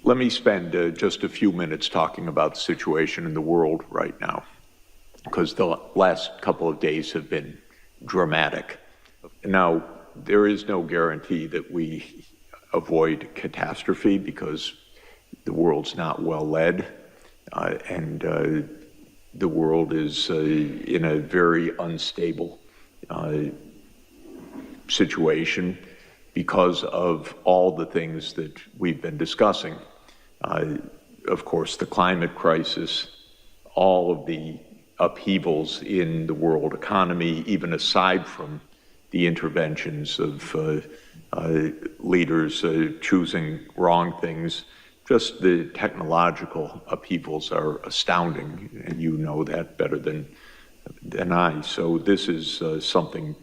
Let me spend just a few minutes talking about the situation in the world right now, because the last couple of days have been dramatic. Now, there is no guarantee that we avoid catastrophe because the world's not well led, and the world is in a very unstable situation because of all the things that we've been discussing. Of course, the climate crisis, all of the upheavals in the world economy, even aside from the interventions of leaders choosing wrong things, just the technological upheavals are astounding, and you know that better than I. So this is something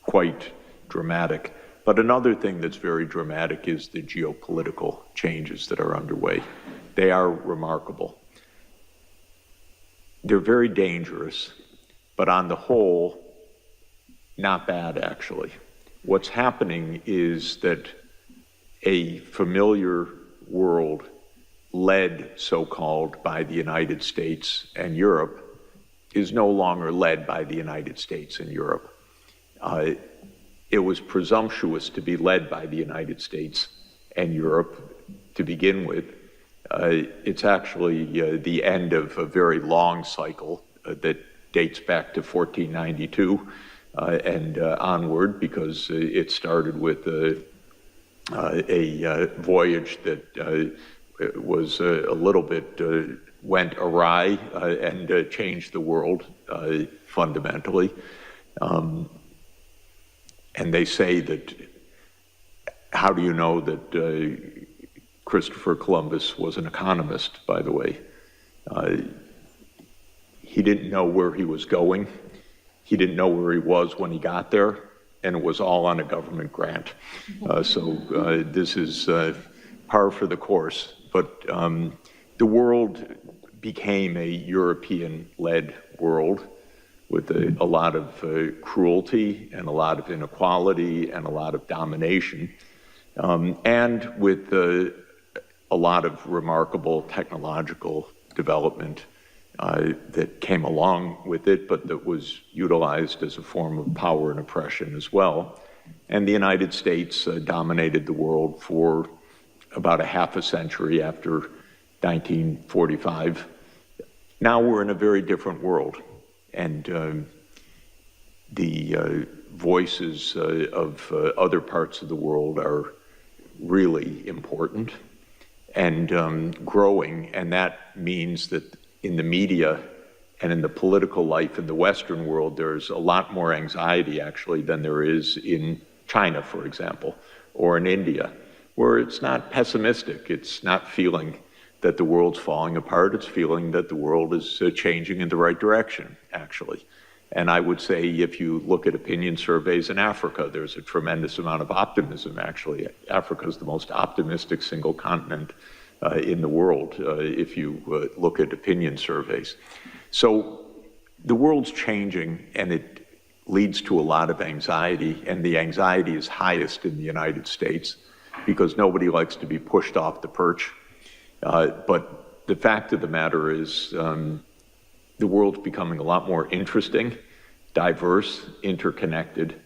quite dramatic. But another thing that's very dramatic is the geopolitical changes that are underway. They are remarkable. They're very dangerous, but on the whole, not bad, actually. What's happening is that a familiar world led, so-called, by the United States and Europe is no longer led by the United States and Europe. It was presumptuous to be led by the United States and Europe to begin with. It's actually the end of a very long cycle that dates back to 1492 and onward, because it started with a voyage that was a little bit went awry and changed the world fundamentally. And they say that, how do you know that Christopher Columbus was an economist, by the way? He didn't know where he was going. He didn't know where he was when he got there, and it was all on a government grant. So this is par for the course. But the world became a European-led world with a lot of cruelty and a lot of inequality and a lot of domination, and with a lot of remarkable technological development that came along with it, but that was utilized as a form of power and oppression as well. And the United States dominated the world for about a half a century after 1945. Now we're in a very different world. And the voices of other parts of the world are really important and growing, and that means that in the media and in the political life in the Western world, there's a lot more anxiety, actually, than there is in China, for example, or in India, where it's not pessimistic. It's not feeling that the world's falling apart. It's feeling that the world is changing in the right direction, actually. And I would say if you look at opinion surveys in Africa, there's a tremendous amount of optimism, actually. Africa is the most optimistic single continent in the world, if you look at opinion surveys. So the world's changing, and it leads to a lot of anxiety, and the anxiety is highest in the United States because nobody likes to be pushed off the perch. But the fact of the matter is the world's becoming a lot more interesting, diverse, interconnected.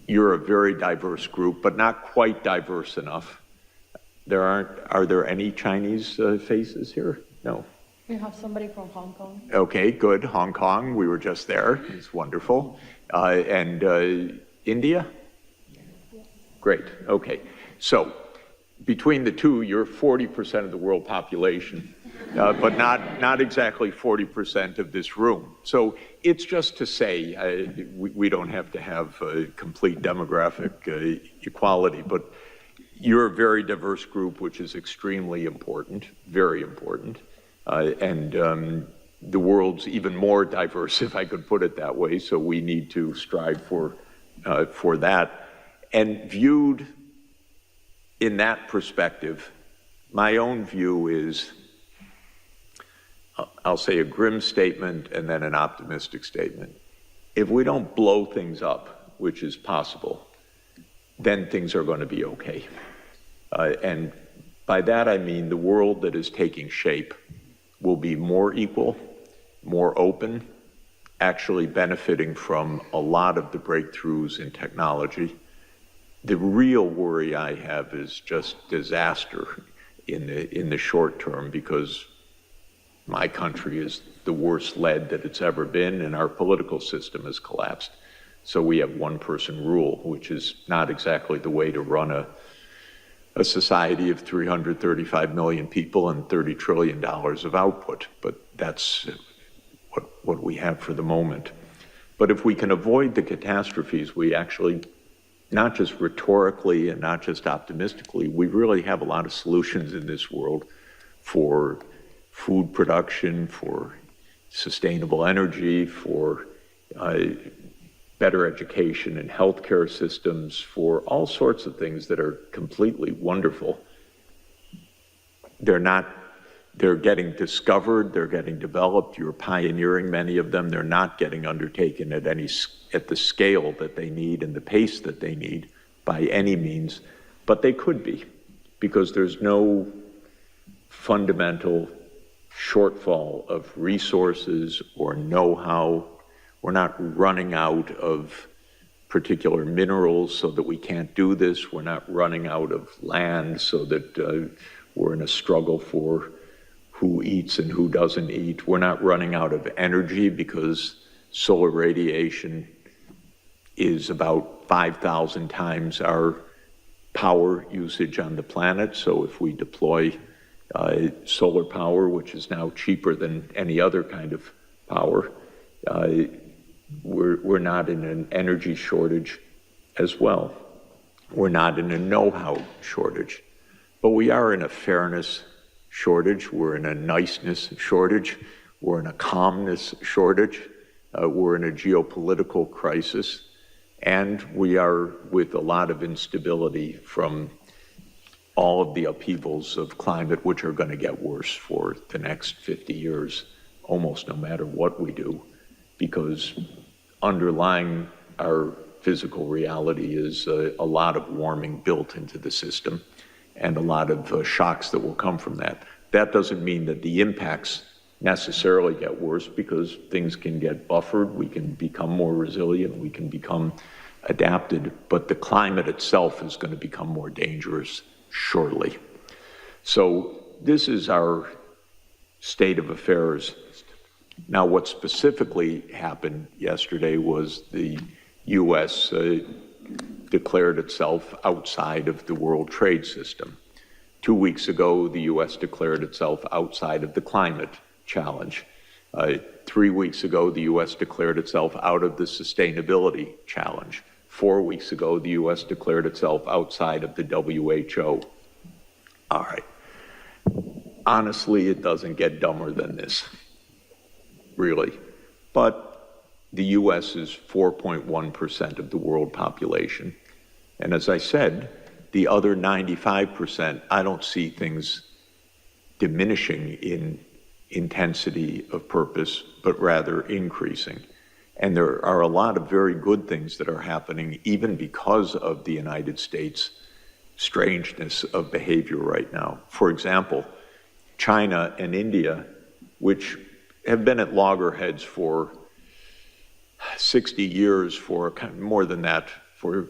You're a very diverse group, but not quite diverse enough. Are there any Chinese faces here? No. We have somebody from Hong Kong. Okay, good. Hong Kong, we were just there. It's wonderful. And India? Yes. Great, okay. So between the two, you're 40% of the world population, but not exactly 40% of this room. So it's just to say, we don't have to have complete demographic equality, but you're a very diverse group, which is extremely important, very important. And the world's even more diverse, if I could put it that way, so we need to strive for that. And viewed in that perspective, my own view is, I'll say a grim statement and then an optimistic statement. If we don't blow things up, which is possible, then things are going to be okay. And By that I mean the world that is taking shape will be more equal, more open, actually benefiting from a lot of the breakthroughs in technology. The real worry I have is just disaster in the short term, because my country is the worst led that it's ever been, and our political system has collapsed. So we have one-person rule, which is not exactly the way to run a society of 335 million people and $30 trillion of output. But that's what we have for the moment. But if we can avoid the catastrophes, we actually, not just rhetorically and not just optimistically, we really have a lot of solutions in this world for food production, for sustainable energy, for better education and healthcare systems, for all sorts of things that are completely wonderful. They're getting discovered, they're getting developed, you're pioneering many of them. They're not getting undertaken at the scale that they need and the pace that they need by any means, but they could be, because there's no fundamental shortfall of resources or know-how. We're not running out of particular minerals so that we can't do this. We're not running out of land so that we're in a struggle for who eats and who doesn't eat. We're not running out of energy, because solar radiation is about 5,000 times our power usage on the planet. So if we deploy solar power, which is now cheaper than any other kind of power, we're not in an energy shortage as well. We're not in a know-how shortage, but we are in a fairness shortage. We're in a niceness shortage. We're in a calmness shortage. We're in a geopolitical crisis, and we are with a lot of instability from all of the upheavals of climate, which are going to get worse for the next 50 years, almost no matter what we do, because underlying our physical reality is a lot of warming built into the system and a lot of shocks that will come from that. That doesn't mean that the impacts necessarily get worse, because things can get buffered, we can become more resilient, we can become adapted, but the climate itself is going to become more dangerous shortly. So this is our state of affairs. Now, what specifically happened yesterday was the U.S. declared itself outside of the World Trade System. 2 weeks ago, the U.S. declared itself outside of the climate challenge. 3 weeks ago, the U.S. declared itself out of the sustainability challenge. 4 weeks ago, the U.S. declared itself outside of the WHO. All right. Honestly, it doesn't get dumber than this, really. But the U.S. is 4.1% of the world population. And as I said, the other 95%, I don't see things diminishing in intensity of purpose, but rather increasing. And there are a lot of very good things that are happening, even because of the United States' strangeness of behavior right now. For example, China and India, which have been at loggerheads for 60 years, for more than that, for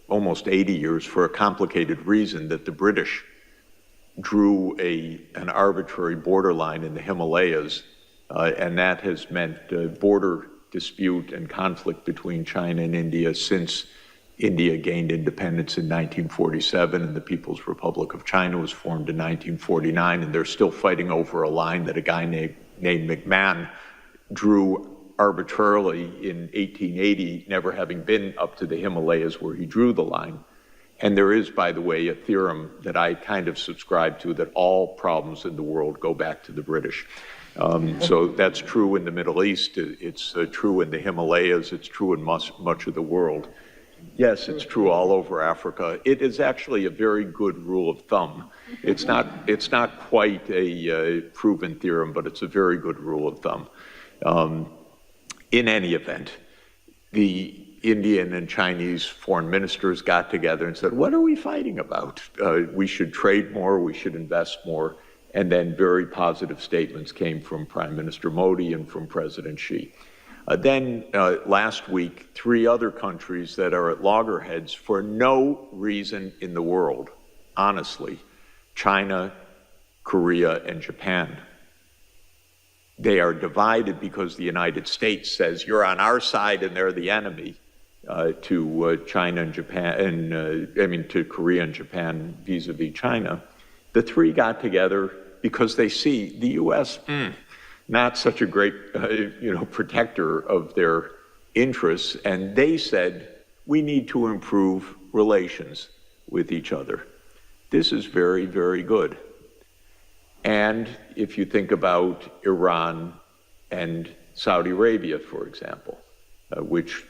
almost 80 years, for a complicated reason that the British drew an arbitrary borderline in the Himalayas, and that has meant border dispute and conflict between China and India since India gained independence in 1947 and the People's Republic of China was formed in 1949, and they're still fighting over a line that a guy named McMahon drew arbitrarily in 1880, never having been up to the Himalayas where he drew the line. And there is, by the way, a theorem that I kind of subscribe to, that all problems in the world go back to the British. So that's true in the Middle East, it's true in the Himalayas, it's true in much of the world. Yes, it's true all over Africa. It is actually a very good rule of thumb. It's not quite a proven theorem, but it's a very good rule of thumb. In any event, the Indian and Chinese foreign ministers got together and said, what are we fighting about? We should trade more, we should invest more. And then very positive statements came from Prime Minister Modi and from President Xi. Then last week, 3 other countries that are at loggerheads for no reason in the world, honestly, China, Korea, and Japan. They are divided because the United States says you're on our side and they're the enemy to China and Japan, and to Korea and Japan vis-a-vis China. The 3 got together because they see the U.S. Not such a great, protector of their interests, and they said we need to improve relations with each other. This is very, very good. And if you think about Iran and Saudi Arabia, for example, which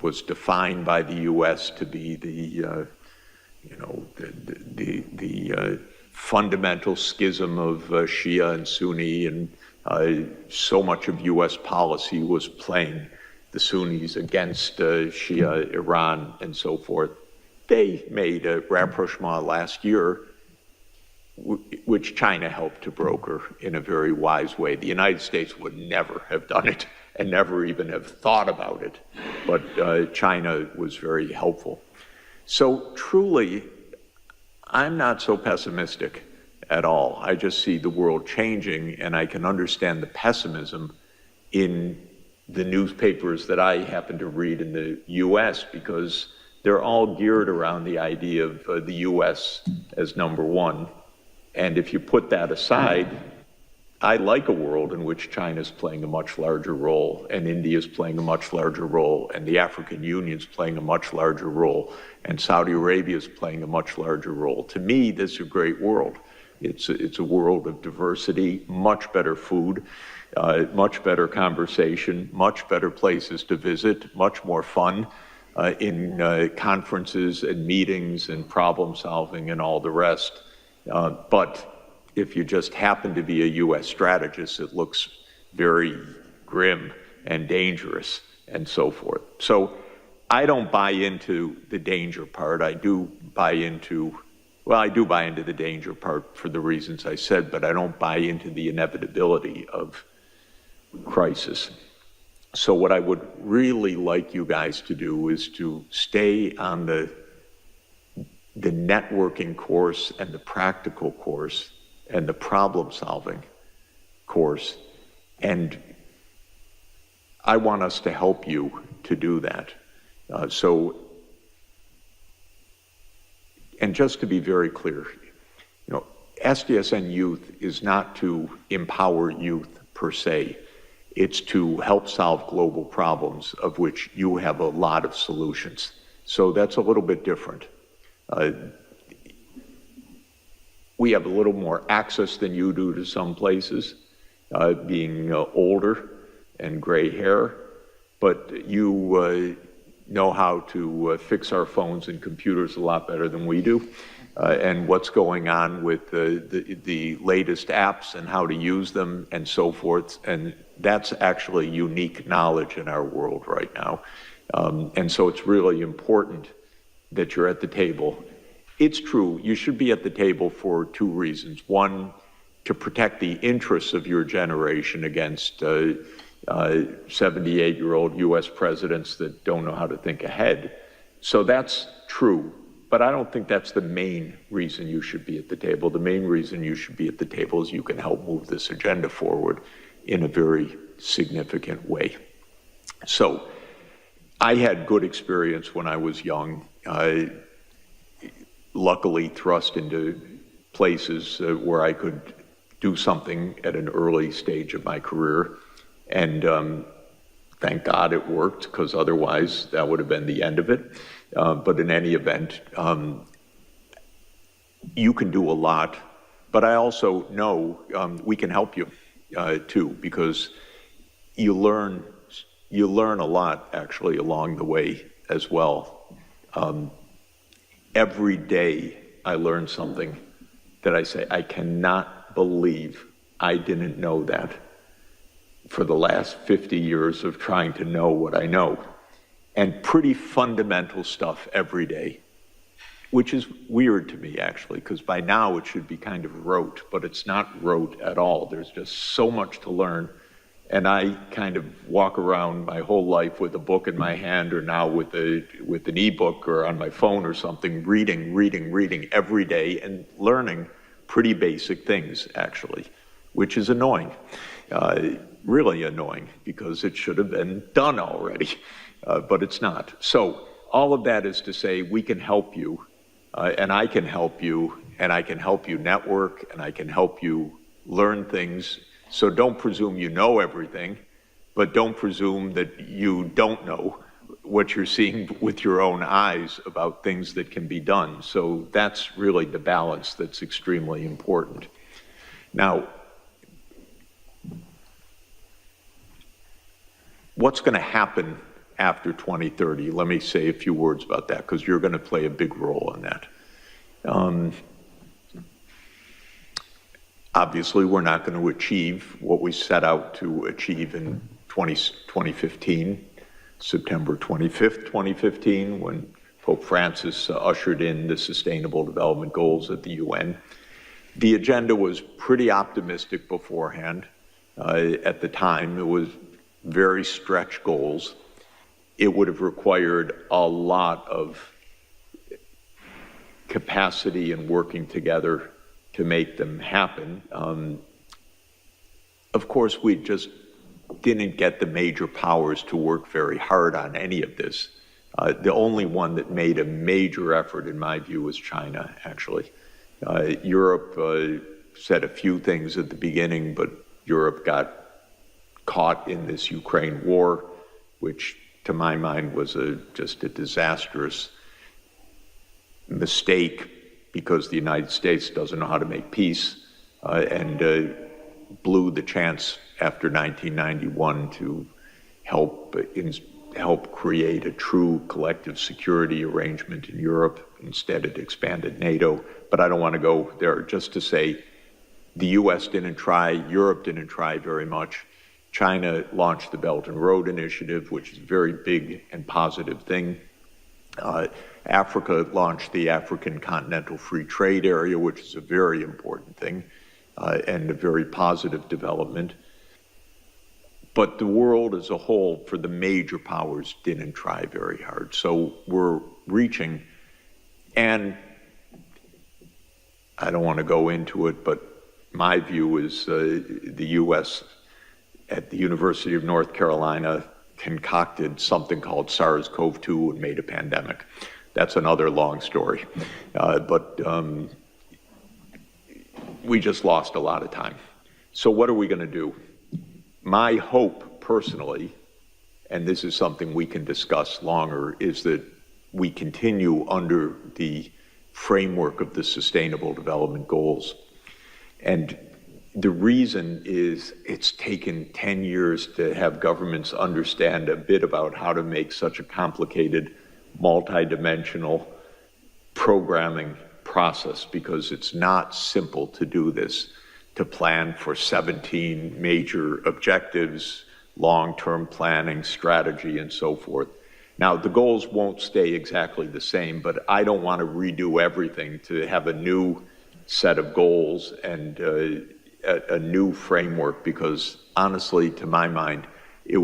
was defined by the U.S. to be the fundamental schism of Shia and Sunni, and so much of U.S. policy was playing the Sunnis against Shia Iran and so forth. They made a rapprochement last year, which China helped to broker in a very wise way. The United States would never have done it and never even have thought about it, but China was very helpful. So truly, I'm not so pessimistic at all. I just see the world changing, and I can understand the pessimism in the newspapers that I happen to read in the U.S., because they're all geared around the idea of the U.S. as number one. And if you put that aside, I like a world in which China's playing a much larger role, and India's playing a much larger role, and the African Union's playing a much larger role, and Saudi Arabia's playing a much larger role. To me, this is a great world. It's a world of diversity, much better food, much better conversation, much better places to visit, much more fun in conferences and meetings and problem solving and all the rest. But if you just happen to be a U.S. strategist, it looks very grim and dangerous and so forth. So I don't buy into the danger part. I do buy into the danger part for the reasons I said, but I don't buy into the inevitability of crisis. So what I would really like you guys to do is to stay on the networking course and the practical course and the problem-solving course. And I want us to help you to do that. And just to be very clear, SDSN Youth is not to empower youth per se. It's to help solve global problems, of which you have a lot of solutions. So that's a little bit different. We have a little more access than you do to some places, being older and gray hair, but you know how to fix our phones and computers a lot better than we do, and what's going on with the latest apps and how to use them and so forth. And that's actually unique knowledge in our world right now. And so it's really important that you're at the table. It's true, you should be at the table for 2 reasons. One, to protect the interests of your generation against 78-year-old U.S. presidents that don't know how to think ahead. So that's true, but I don't think that's the main reason you should be at the table. The main reason you should be at the table is you can help move this agenda forward in a very significant way. So I had good experience when I was young. Luckily thrust into places where I could do something at an early stage of my career. And thank God it worked, because otherwise that would have been the end of it. But in any event, you can do a lot. But I also know we can help you too, because you learn a lot actually along the way as well. Every day I learn something that I say, I cannot believe I didn't know that for the last 50 years of trying to know what I know. and pretty fundamental stuff every day, which is weird to me, actually, because by now it should be kind of rote, but it's not rote at all. There's just so much to learn. And I kind of walk around my whole life with a book in my hand, or now with an ebook or on my phone or something, reading every day and learning pretty basic things, actually, which is annoying, really annoying, because it should have been done already, but it's not. So all of that is to say we can help you, and I can help you, and I can help you network, and I can help you learn things. So don't presume you know everything, but don't presume that you don't know what you're seeing with your own eyes about things that can be done. So that's really the balance that's extremely important. Now, what's going to happen after 2030? Let me say a few words about that, because you're going to play a big role in that. Obviously, we're not going to achieve what we set out to achieve in 2015, September 25th, 2015, when Pope Francis ushered in the Sustainable Development Goals at the UN. The agenda was pretty optimistic beforehand. At the time, it was very stretched goals. It would have required a lot of capacity and working together to make them happen. Of course, we just didn't get the major powers to work very hard on any of this. The only one that made a major effort, in my view, was China, actually. Europe said a few things at the beginning, but Europe got caught in this Ukraine war, which to my mind was just a disastrous mistake, because the United States doesn't know how to make peace, and blew the chance after 1991 to help create a true collective security arrangement in Europe. Instead, it expanded NATO. But I don't want to go there. Just to say, the US didn't try, Europe didn't try very much. China launched the Belt and Road Initiative, which is a very big and positive thing. Africa launched the African Continental Free Trade Area, which is a very important thing, and a very positive development. But the world as a whole, for the major powers, didn't try very hard. So we're reaching, and I don't want to go into it, but my view is the US at the University of North Carolina concocted something called SARS-CoV-2 and made a pandemic. That's another long story. But we just lost a lot of time. So what are we going to do? My hope, personally, and this is something we can discuss longer, is that we continue under the framework of the Sustainable Development Goals. And the reason is it's taken 10 years to have governments understand a bit about how to make such a complicated, multidimensional programming process, because it's not simple to do this, to plan for 17 major objectives, long-term planning, strategy, and so forth. Now, the goals won't stay exactly the same, but I don't want to redo everything to have a new set of goals and a new framework, because honestly, to my mind, it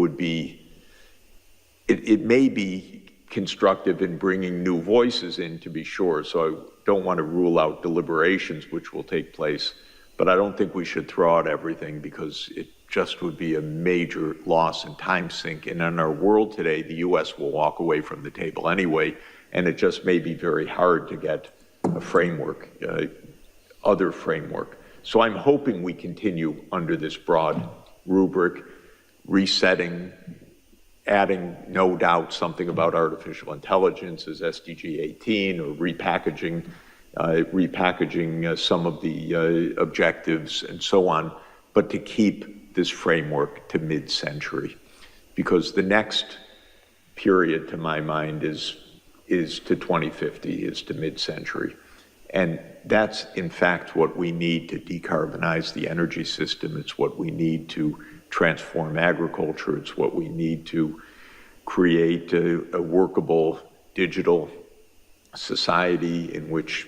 may be constructive in bringing new voices in, to be sure, so I don't want to rule out deliberations which will take place, but I don't think we should throw out everything, because it just would be a major loss and time sink. And in our world today, the US will walk away from the table anyway, and it just may be very hard to get a framework, other framework. So I'm hoping we continue under this broad rubric, resetting, adding, no doubt, something about artificial intelligence as SDG 18, or repackaging some of the objectives and so on, but to keep this framework to mid-century. Because the next period, to my mind, is to 2050, is to mid-century. And that's, in fact, what we need to decarbonize the energy system. It's what we need to transform agriculture. It's what we need to create a workable digital society in which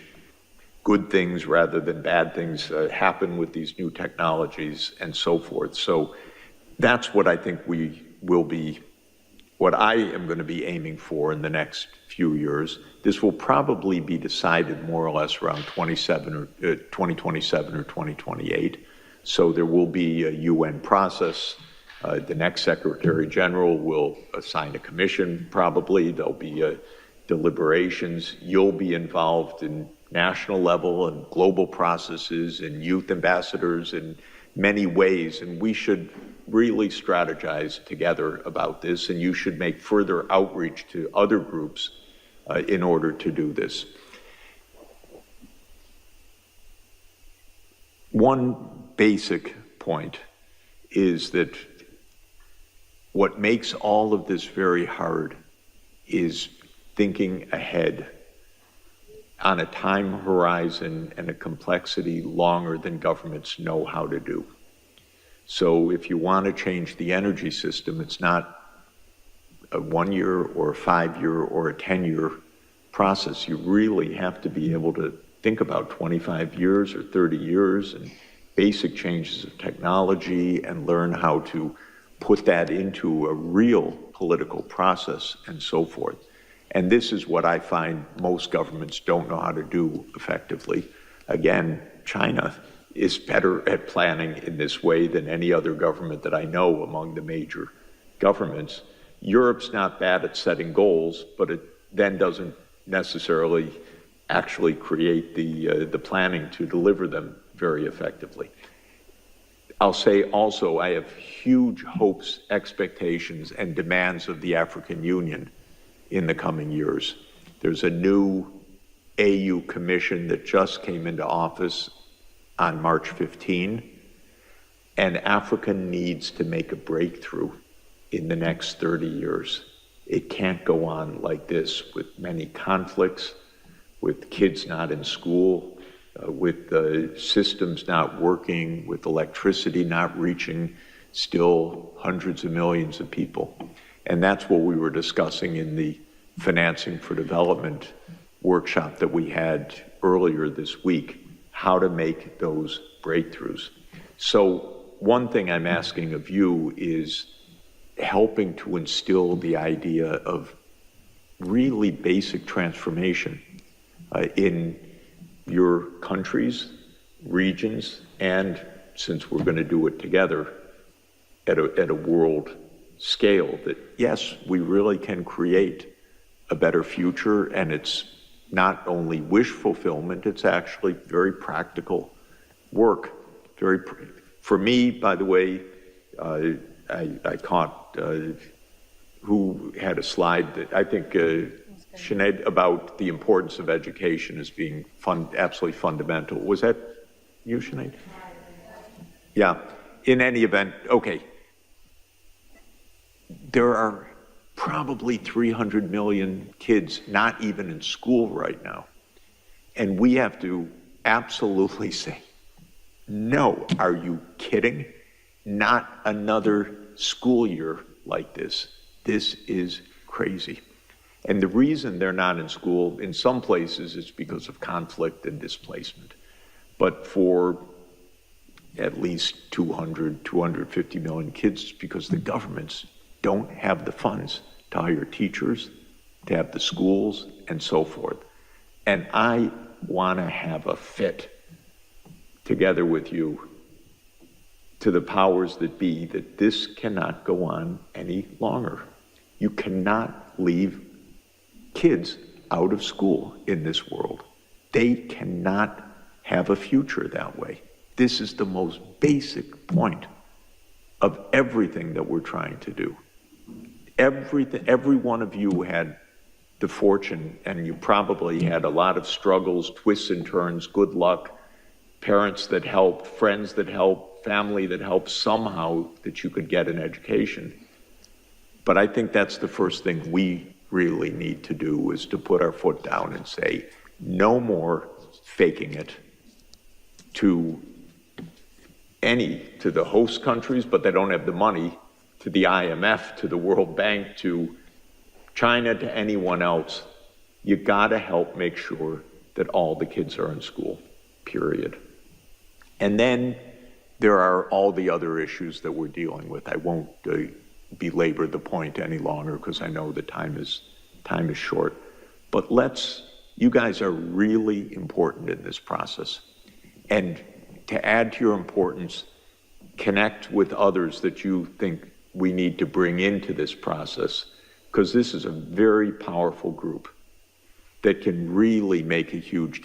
good things rather than bad things happen with these new technologies and so forth. So that's what I think what I am going to be aiming for in the next few years. This will probably be decided more or less around 2027 or 2028. So there will be a UN process. The next Secretary General will assign a commission, probably. There'll be deliberations. You'll be involved in national level and global processes and youth ambassadors in many ways. And we should really strategize together about this, and you should make further outreach to other groups in order to do this. One basic point is that what makes all of this very hard is thinking ahead on a time horizon and a complexity longer than governments know how to do. So if you want to change the energy system, it's not a 1 year or a 5 year or a 10-year process. You really have to be able to think about 25 years or 30 years and basic changes of technology and learn how to put that into a real political process and so forth. And this is what I find most governments don't know how to do effectively. Again, China is better at planning in this way than any other government that I know among the major governments. Europe's not bad at setting goals, but it then doesn't necessarily actually create the planning to deliver them very effectively. I'll say also I have huge hopes, expectations, and demands of the African Union in the coming years. There's a new AU commission that just came into office on March 15, and Africa needs to make a breakthrough in the next 30 years. It can't go on like this with many conflicts, with kids not in school, with the systems not working, with electricity not reaching still hundreds of millions of people. And that's what we were discussing in the Financing for Development workshop that we had earlier this week, how to make those breakthroughs. So one thing I'm asking of you is helping to instill the idea of really basic transformation in your countries, regions, and since we're going to do it together at a world scale, that yes, we really can create a better future, and it's not only wish fulfillment, it's actually very practical work. For me, by the way, I caught who had a slide that I think Sinead, about the importance of education as being absolutely fundamental. Was that you, Sinead? Yeah. In any event, okay. There are probably 300 million kids not even in school right now. And we have to absolutely say, no, are you kidding? Not another school year like this. This is crazy. And the reason they're not in school, in some places, is because of conflict and displacement. But for at least 250 million kids, it's because the governments don't have the funds to hire teachers, to have the schools, and so forth. And I want to have a fit together with you to the powers that be that this cannot go on any longer. You cannot leave kids out of school in this world. They cannot have a future that way. This is the most basic point of everything that we're trying to do. Every one of you had the fortune, and you probably had a lot of struggles, twists and turns, good luck, parents that helped, friends that helped, family that helped somehow that you could get an education. But I think that's the first thing we really need to do, is to put our foot down and say, no more faking it to the host countries, but they don't have the money, to the IMF, to the World Bank, to China to anyone else, you gotta help make sure that all the kids are in school, period. And then there are all the other issues that we're dealing with. I won't belabor the point any longer because I know the time is short. But you guys are really important in this process. And to add to your importance, connect with others that you think we need to bring into this process, because this is a very powerful group that can really make a huge